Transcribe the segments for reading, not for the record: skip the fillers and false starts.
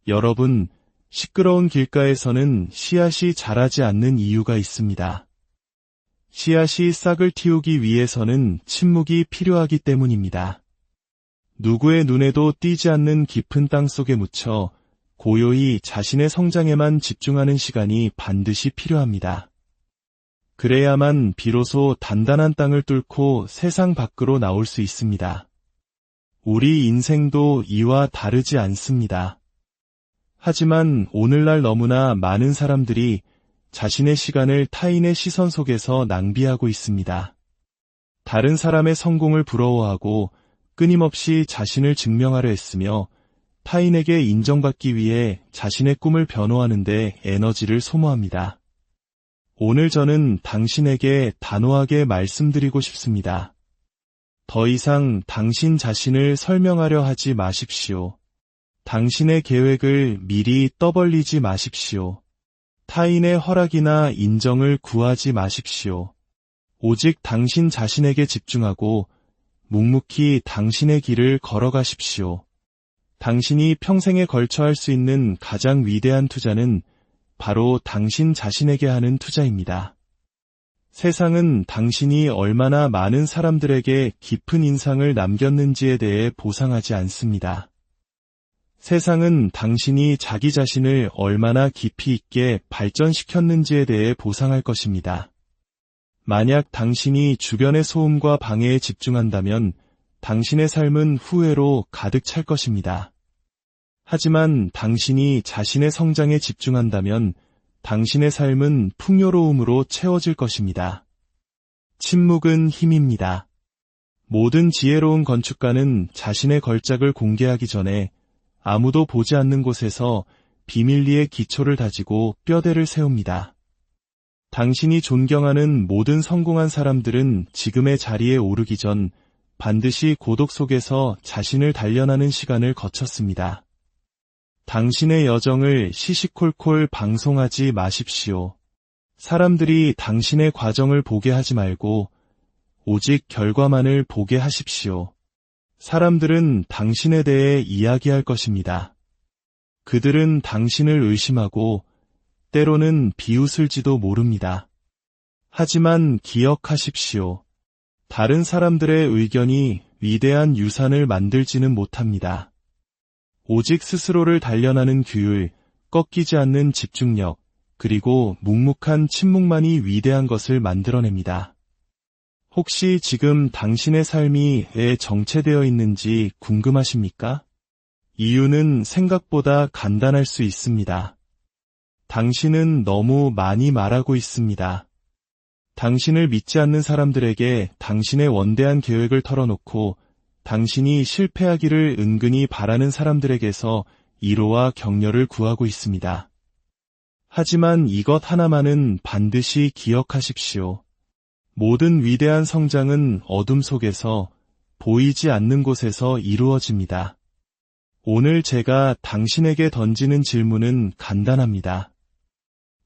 여러분, 시끄러운 길가에서는 씨앗이 자라지 않는 이유가 있습니다. 씨앗이 싹을 틔우기 위해서는 침묵이 필요하기 때문입니다. 누구의 눈에도 띄지 않는 깊은 땅 속에 묻혀 고요히 자신의 성장에만 집중하는 시간이 반드시 필요합니다. 그래야만 비로소 단단한 땅을 뚫고 세상 밖으로 나올 수 있습니다. 우리 인생도 이와 다르지 않습니다. 하지만 오늘날 너무나 많은 사람들이 자신의 시간을 타인의 시선 속에서 낭비하고 있습니다. 다른 사람의 성공을 부러워하고 끊임없이 자신을 증명하려 했으며 타인에게 인정받기 위해 자신의 꿈을 변호하는 데 에너지를 소모합니다. 오늘 저는 당신에게 단호하게 말씀드리고 싶습니다. 더 이상 당신 자신을 설명하려 하지 마십시오. 당신의 계획을 미리 떠벌리지 마십시오. 타인의 허락이나 인정을 구하지 마십시오. 오직 당신 자신에게 집중하고 묵묵히 당신의 길을 걸어가십시오. 당신이 평생에 걸쳐 할 수 있는 가장 위대한 투자는 바로 당신 자신에게 하는 투자입니다. 세상은 당신이 얼마나 많은 사람들에게 깊은 인상을 남겼는지에 대해 보상하지 않습니다. 세상은 당신이 자기 자신을 얼마나 깊이 있게 발전시켰는지에 대해 보상할 것입니다. 만약 당신이 주변의 소음과 방해에 집중한다면 당신의 삶은 후회로 가득 찰 것입니다. 하지만 당신이 자신의 성장에 집중한다면 당신의 삶은 풍요로움으로 채워질 것입니다. 침묵은 힘입니다. 모든 지혜로운 건축가는 자신의 걸작을 공개하기 전에 아무도 보지 않는 곳에서 비밀리에 기초를 다지고 뼈대를 세웁니다. 당신이 존경하는 모든 성공한 사람들은 지금의 자리에 오르기 전 반드시 고독 속에서 자신을 단련하는 시간을 거쳤습니다. 당신의 여정을 시시콜콜 방송하지 마십시오. 사람들이 당신의 과정을 보게 하지 말고 오직 결과만을 보게 하십시오. 사람들은 당신에 대해 이야기할 것입니다. 그들은 당신을 의심하고 때로는 비웃을지도 모릅니다. 하지만 기억하십시오. 다른 사람들의 의견이 위대한 유산을 만들지는 못합니다. 오직 스스로를 단련하는 규율, 꺾이지 않는 집중력, 그리고 묵묵한 침묵만이 위대한 것을 만들어냅니다. 혹시 지금 당신의 삶이 왜 정체되어 있는지 궁금하십니까? 이유는 생각보다 간단할 수 있습니다. 당신은 너무 많이 말하고 있습니다. 당신을 믿지 않는 사람들에게 당신의 원대한 계획을 털어놓고 당신이 실패하기를 은근히 바라는 사람들에게서 위로와 격려를 구하고 있습니다. 하지만 이것 하나만은 반드시 기억하십시오. 모든 위대한 성장은 어둠 속에서 보이지 않는 곳에서 이루어집니다. 오늘 제가 당신에게 던지는 질문은 간단합니다.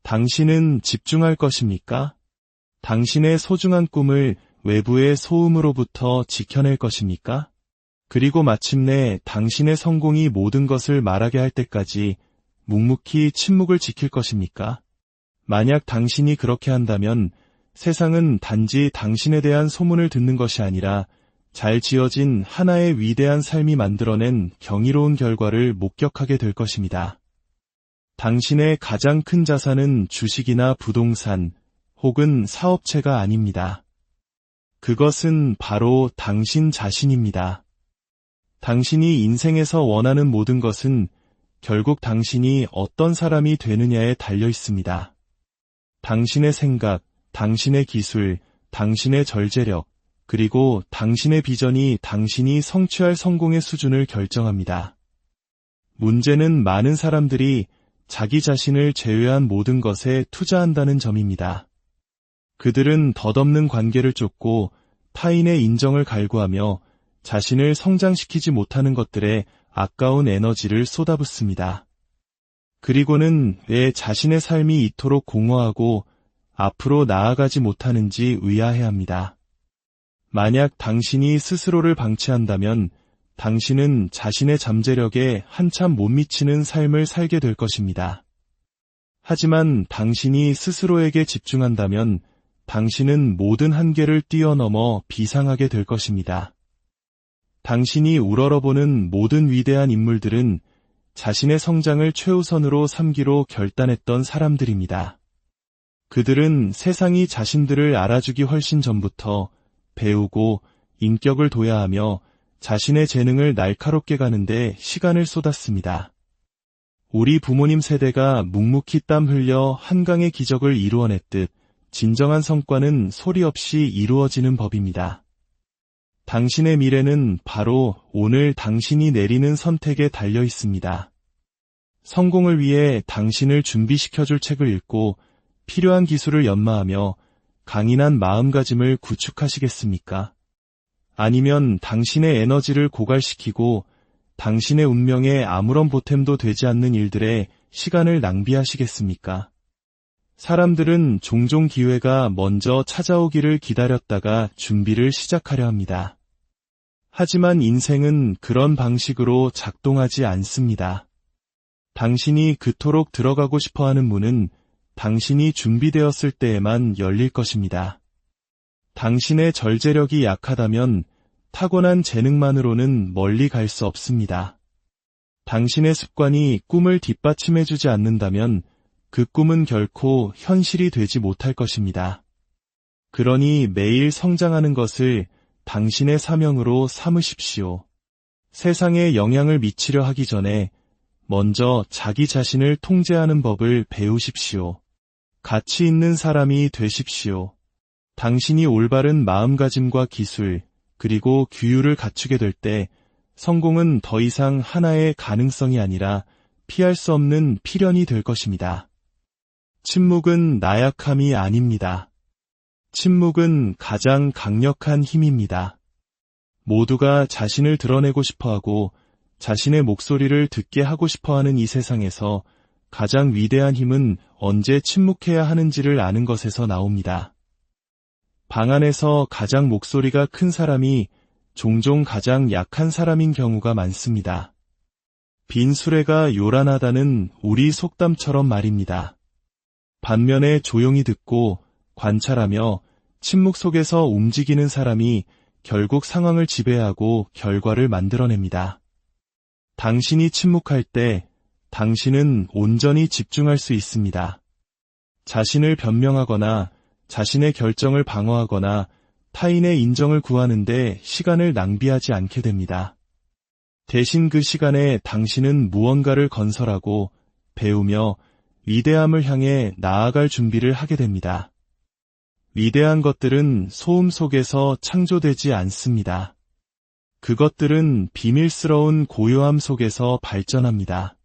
당신은 집중할 것입니까? 당신의 소중한 꿈을 외부의 소음으로부터 지켜낼 것입니까? 그리고 마침내 당신의 성공이 모든 것을 말하게 할 때까지 묵묵히 침묵을 지킬 것입니까? 만약 당신이 그렇게 한다면 세상은 단지 당신에 대한 소문을 듣는 것이 아니라 잘 지어진 하나의 위대한 삶이 만들어낸 경이로운 결과를 목격하게 될 것입니다. 당신의 가장 큰 자산은 주식이나 부동산 혹은 사업체가 아닙니다. 그것은 바로 당신 자신입니다. 당신이 인생에서 원하는 모든 것은 결국 당신이 어떤 사람이 되느냐에 달려 있습니다. 당신의 생각, 당신의 기술, 당신의 절제력, 그리고 당신의 비전이 당신이 성취할 성공의 수준을 결정합니다. 문제는 많은 사람들이 자기 자신을 제외한 모든 것에 투자한다는 점입니다. 그들은 덧없는 관계를 쫓고 타인의 인정을 갈구하며 자신을 성장시키지 못하는 것들에 아까운 에너지를 쏟아붓습니다. 그리고는 왜 자신의 삶이 이토록 공허하고 앞으로 나아가지 못하는지 의아해합니다. 만약 당신이 스스로를 방치한다면 당신은 자신의 잠재력에 한참 못 미치는 삶을 살게 될 것입니다. 하지만 당신이 스스로에게 집중한다면 당신은 모든 한계를 뛰어넘어 비상하게 될 것입니다. 당신이 우러러보는 모든 위대한 인물들은 자신의 성장을 최우선으로 삼기로 결단했던 사람들입니다. 그들은 세상이 자신들을 알아주기 훨씬 전부터 배우고 인격을 둬야하며 자신의 재능을 날카롭게 가는데 시간을 쏟았습니다. 우리 부모님 세대가 묵묵히 땀 흘려 한강의 기적을 이루어냈듯 진정한 성과는 소리 없이 이루어지는 법입니다. 당신의 미래는 바로 오늘 당신이 내리는 선택에 달려 있습니다. 성공을 위해 당신을 준비시켜줄 책을 읽고 필요한 기술을 연마하며 강인한 마음가짐을 구축하시겠습니까? 아니면 당신의 에너지를 고갈시키고 당신의 운명에 아무런 보탬도 되지 않는 일들에 시간을 낭비하시겠습니까? 사람들은 종종 기회가 먼저 찾아오기를 기다렸다가 준비를 시작하려 합니다. 하지만 인생은 그런 방식으로 작동하지 않습니다. 당신이 그토록 들어가고 싶어하는 문은 당신이 준비되었을 때에만 열릴 것입니다. 당신의 절제력이 약하다면 타고난 재능만으로는 멀리 갈 수 없습니다. 당신의 습관이 꿈을 뒷받침해주지 않는다면 그 꿈은 결코 현실이 되지 못할 것입니다. 그러니 매일 성장하는 것을 당신의 사명으로 삼으십시오. 세상에 영향을 미치려 하기 전에 먼저 자기 자신을 통제하는 법을 배우십시오. 가치 있는 사람이 되십시오. 당신이 올바른 마음가짐과 기술, 그리고 규율을 갖추게 될 때 성공은 더 이상 하나의 가능성이 아니라 피할 수 없는 필연이 될 것입니다. 침묵은 나약함이 아닙니다. 침묵은 가장 강력한 힘입니다. 모두가 자신을 드러내고 싶어하고 자신의 목소리를 듣게 하고 싶어하는 이 세상에서 가장 위대한 힘은 언제 침묵해야 하는지를 아는 것에서 나옵니다. 방 안에서 가장 목소리가 큰 사람이 종종 가장 약한 사람인 경우가 많습니다. 빈 수레가 요란하다는 우리 속담처럼 말입니다. 반면에 조용히 듣고 관찰하며 침묵 속에서 움직이는 사람이 결국 상황을 지배하고 결과를 만들어냅니다. 당신이 침묵할 때 당신은 온전히 집중할 수 있습니다. 자신을 변명하거나 자신의 결정을 방어하거나 타인의 인정을 구하는데 시간을 낭비하지 않게 됩니다. 대신 그 시간에 당신은 무언가를 건설하고 배우며 위대함을 향해 나아갈 준비를 하게 됩니다. 위대한 것들은 소음 속에서 창조되지 않습니다. 그것들은 비밀스러운 고요함 속에서 발전합니다.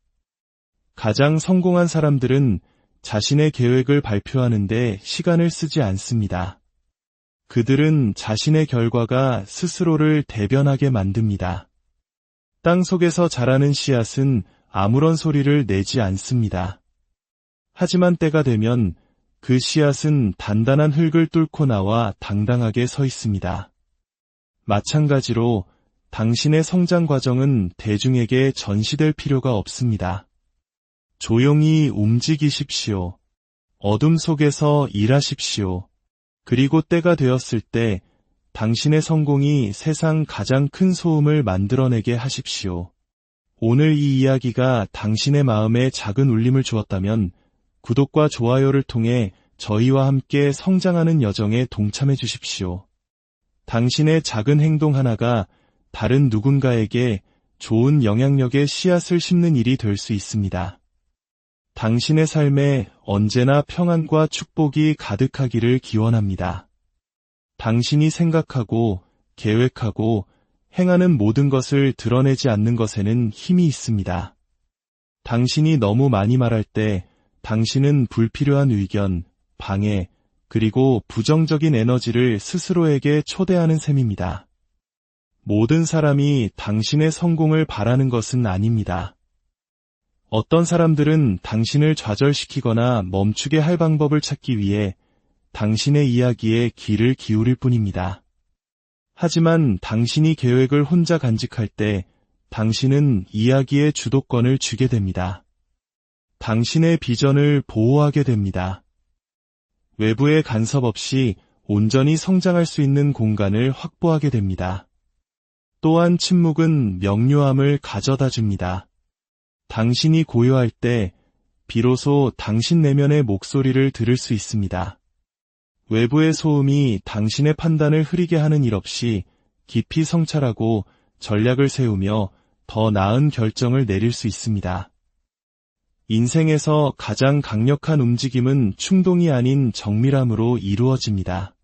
가장 성공한 사람들은 자신의 계획을 발표하는데 시간을 쓰지 않습니다. 그들은 자신의 결과가 스스로를 대변하게 만듭니다. 땅 속에서 자라는 씨앗은 아무런 소리를 내지 않습니다. 하지만 때가 되면 그 씨앗은 단단한 흙을 뚫고 나와 당당하게 서 있습니다. 마찬가지로 당신의 성장 과정은 대중에게 전시될 필요가 없습니다. 조용히 움직이십시오. 어둠 속에서 일하십시오. 그리고 때가 되었을 때 당신의 성공이 세상 가장 큰 소음을 만들어내게 하십시오. 오늘 이 이야기가 당신의 마음에 작은 울림을 주었다면 구독과 좋아요를 통해 저희와 함께 성장하는 여정에 동참해 주십시오. 당신의 작은 행동 하나가 다른 누군가에게 좋은 영향력의 씨앗을 심는 일이 될 수 있습니다. 당신의 삶에 언제나 평안과 축복이 가득하기를 기원합니다. 당신이 생각하고 계획하고 행하는 모든 것을 드러내지 않는 것에는 힘이 있습니다. 당신이 너무 많이 말할 때 당신은 불필요한 의견, 방해, 그리고 부정적인 에너지를 스스로에게 초대하는 셈입니다. 모든 사람이 당신의 성공을 바라는 것은 아닙니다. 어떤 사람들은 당신을 좌절시키거나 멈추게 할 방법을 찾기 위해 당신의 이야기에 귀를 기울일 뿐입니다. 하지만 당신이 계획을 혼자 간직할 때 당신은 이야기의 주도권을 쥐게 됩니다. 당신의 비전을 보호하게 됩니다. 외부의 간섭 없이 온전히 성장할 수 있는 공간을 확보하게 됩니다. 또한 침묵은 명료함을 가져다 줍니다. 당신이 고요할 때 비로소 당신 내면의 목소리를 들을 수 있습니다. 외부의 소음이 당신의 판단을 흐리게 하는 일 없이 깊이 성찰하고 전략을 세우며 더 나은 결정을 내릴 수 있습니다. 인생에서 가장 강력한 움직임은 충동이 아닌 정밀함으로 이루어집니다.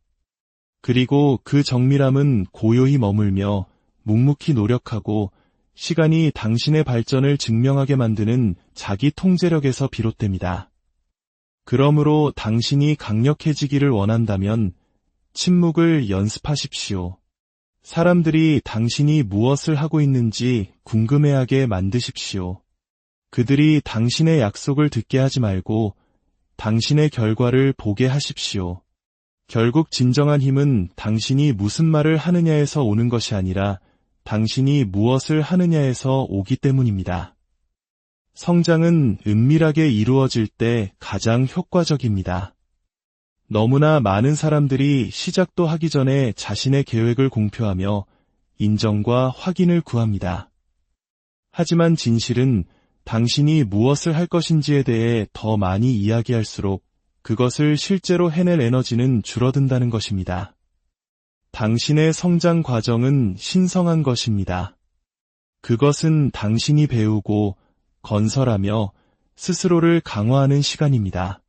그리고 그 정밀함은 고요히 머물며 묵묵히 노력하고 시간이 당신의 발전을 증명하게 만드는 자기 통제력에서 비롯됩니다. 그러므로 당신이 강력해지기를 원한다면 침묵을 연습하십시오. 사람들이 당신이 무엇을 하고 있는지 궁금해하게 만드십시오. 그들이 당신의 약속을 듣게 하지 말고 당신의 결과를 보게 하십시오. 결국 진정한 힘은 당신이 무슨 말을 하느냐에서 오는 것이 아니라 당신이 무엇을 하느냐에서 오기 때문입니다. 성장은 은밀하게 이루어질 때 가장 효과적입니다. 너무나 많은 사람들이 시작도 하기 전에 자신의 계획을 공표하며 인정과 확인을 구합니다. 하지만 진실은 당신이 무엇을 할 것인지에 대해 더 많이 이야기할수록 그것을 실제로 해낼 에너지는 줄어든다는 것입니다. 당신의 성장 과정은 신성한 것입니다. 그것은 당신이 배우고 건설하며 스스로를 강화하는 시간입니다.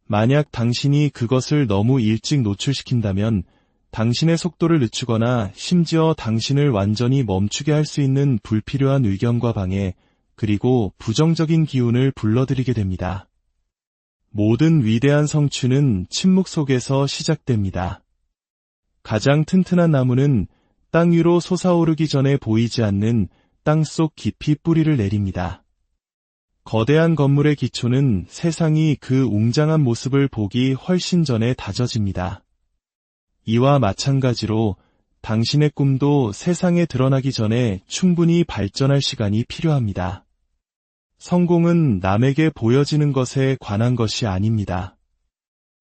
만약 당신이 그것을 너무 일찍 노출시킨다면 당신의 속도를 늦추거나 심지어 당신을 완전히 멈추게 할 수 있는 불필요한 의견과 방해, 그리고 부정적인 기운을 불러들이게 됩니다. 모든 위대한 성취는 침묵 속에서 시작됩니다. 가장 튼튼한 나무는 땅 위로 솟아오르기 전에 보이지 않는 땅속 깊이 뿌리를 내립니다. 거대한 건물의 기초는 세상이 그 웅장한 모습을 보기 훨씬 전에 다져집니다. 이와 마찬가지로 당신의 꿈도 세상에 드러나기 전에 충분히 발전할 시간이 필요합니다. 성공은 남에게 보여지는 것에 관한 것이 아닙니다.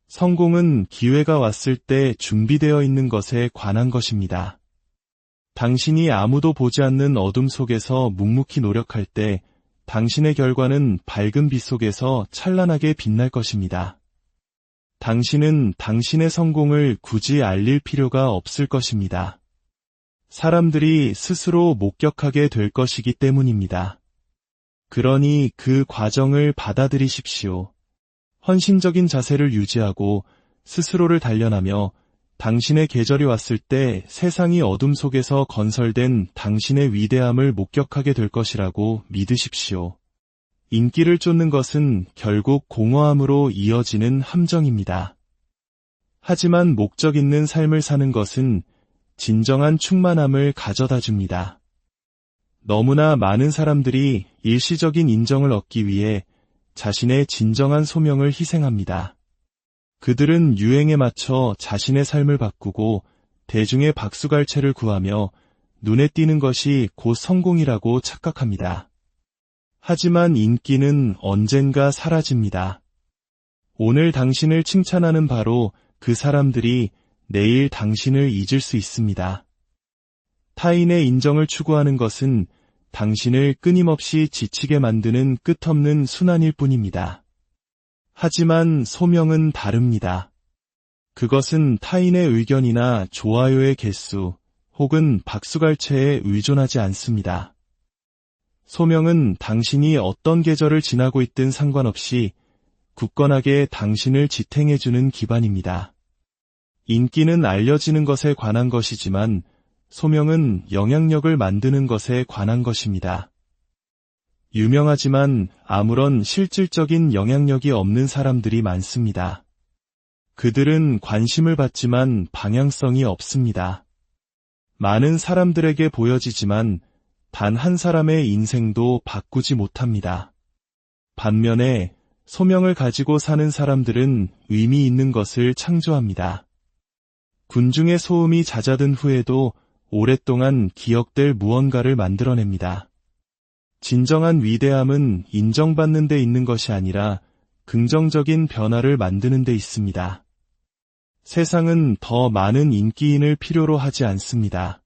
성공은 기회가 왔을 때 준비되어 있는 것에 관한 것입니다. 당신이 아무도 보지 않는 어둠 속에서 묵묵히 노력할 때 당신의 결과는 밝은 빛 속에서 찬란하게 빛날 것입니다. 당신은 당신의 성공을 굳이 알릴 필요가 없을 것입니다. 사람들이 스스로 목격하게 될 것이기 때문입니다. 그러니 그 과정을 받아들이십시오. 헌신적인 자세를 유지하고 스스로를 단련하며 당신의 계절이 왔을 때 세상이 어둠 속에서 건설된 당신의 위대함을 목격하게 될 것이라고 믿으십시오. 인기를 쫓는 것은 결국 공허함으로 이어지는 함정입니다. 하지만 목적 있는 삶을 사는 것은 진정한 충만함을 가져다 줍니다. 너무나 많은 사람들이 일시적인 인정을 얻기 위해 자신의 진정한 소명을 희생합니다. 그들은 유행에 맞춰 자신의 삶을 바꾸고 대중의 박수갈채를 구하며 눈에 띄는 것이 곧 성공이라고 착각합니다. 하지만 인기는 언젠가 사라집니다. 오늘 당신을 칭찬하는 바로 그 사람들이 내일 당신을 잊을 수 있습니다. 타인의 인정을 추구하는 것은 당신을 끊임없이 지치게 만드는 끝없는 순환일 뿐입니다. 하지만 소명은 다릅니다. 그것은 타인의 의견이나 좋아요의 개수 혹은 박수갈채에 의존하지 않습니다. 소명은 당신이 어떤 계절을 지나고 있든 상관없이 굳건하게 당신을 지탱해주는 기반입니다. 인기는 알려지는 것에 관한 것이지만 소명은 영향력을 만드는 것에 관한 것입니다. 유명하지만 아무런 실질적인 영향력이 없는 사람들이 많습니다. 그들은 관심을 받지만 방향성이 없습니다. 많은 사람들에게 보여지지만 단 한 사람의 인생도 바꾸지 못합니다. 반면에 소명을 가지고 사는 사람들은 의미 있는 것을 창조합니다. 군중의 소음이 잦아든 후에도 오랫동안 기억될 무언가를 만들어냅니다. 진정한 위대함은 인정받는 데 있는 것이 아니라 긍정적인 변화를 만드는 데 있습니다. 세상은 더 많은 인기인을 필요로 하지 않습니다.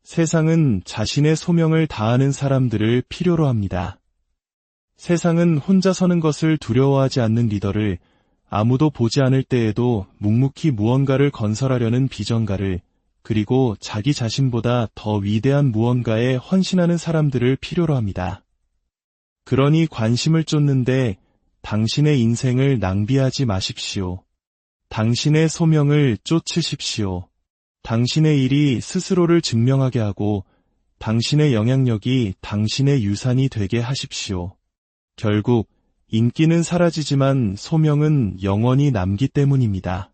세상은 자신의 소명을 다하는 사람들을 필요로 합니다. 세상은 혼자 서는 것을 두려워하지 않는 리더를, 아무도 보지 않을 때에도 묵묵히 무언가를 건설하려는 비전가를, 그리고 자기 자신보다 더 위대한 무언가에 헌신하는 사람들을 필요로 합니다. 그러니 관심을 쫓는데 당신의 인생을 낭비하지 마십시오. 당신의 소명을 쫓으십시오. 당신의 일이 스스로를 증명하게 하고 당신의 영향력이 당신의 유산이 되게 하십시오. 결국 인기는 사라지지만 소명은 영원히 남기 때문입니다.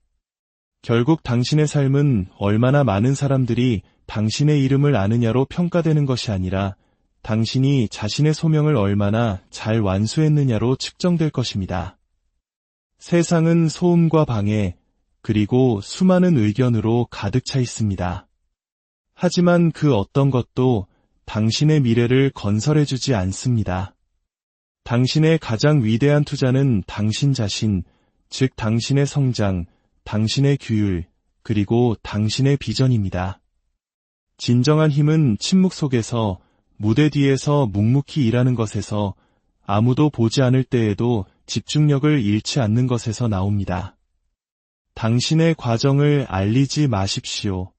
결국 당신의 삶은 얼마나 많은 사람들이 당신의 이름을 아느냐로 평가되는 것이 아니라 당신이 자신의 소명을 얼마나 잘 완수했느냐로 측정될 것입니다. 세상은 소음과 방해, 그리고 수많은 의견으로 가득 차 있습니다. 하지만 그 어떤 것도 당신의 미래를 건설해주지 않습니다. 당신의 가장 위대한 투자는 당신 자신, 즉 당신의 성장, 당신의 규율, 그리고 당신의 비전입니다. 진정한 힘은 침묵 속에서, 무대 뒤에서 묵묵히 일하는 것에서, 아무도 보지 않을 때에도 집중력을 잃지 않는 것에서 나옵니다. 당신의 과정을 알리지 마십시오.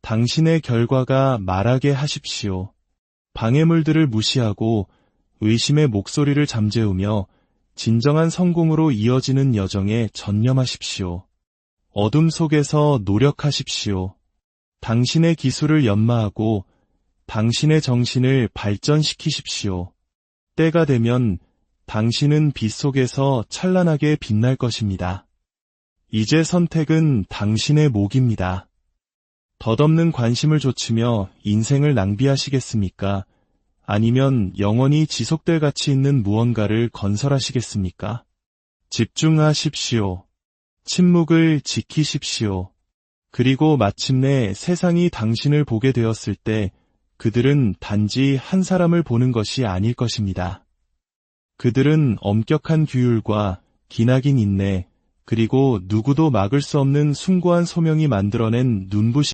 당신의 결과가 말하게 하십시오. 방해물들을 무시하고 의심의 목소리를 잠재우며 진정한 성공으로 이어지는 여정에 전념하십시오. 어둠 속에서 노력하십시오. 당신의 기술을 연마하고 당신의 정신을 발전시키십시오. 때가 되면 당신은 빛 속에서 찬란하게 빛날 것입니다. 이제 선택은 당신의 몫입니다. 덧없는 관심을 좇으며 인생을 낭비하시겠습니까? 아니면 영원히 지속될 가치 있는 무언가를 건설하시겠습니까? 집중하십시오. 침묵을 지키십시오. 그리고 마침내 세상이 당신을 보게 되었을 때 그들은 단지 한 사람을 보는 것이 아닐 것입니다. 그들은 엄격한 규율과 기나긴 인내, 그리고 누구도 막을 수 없는 숭고한 소명이 만들어낸 눈부신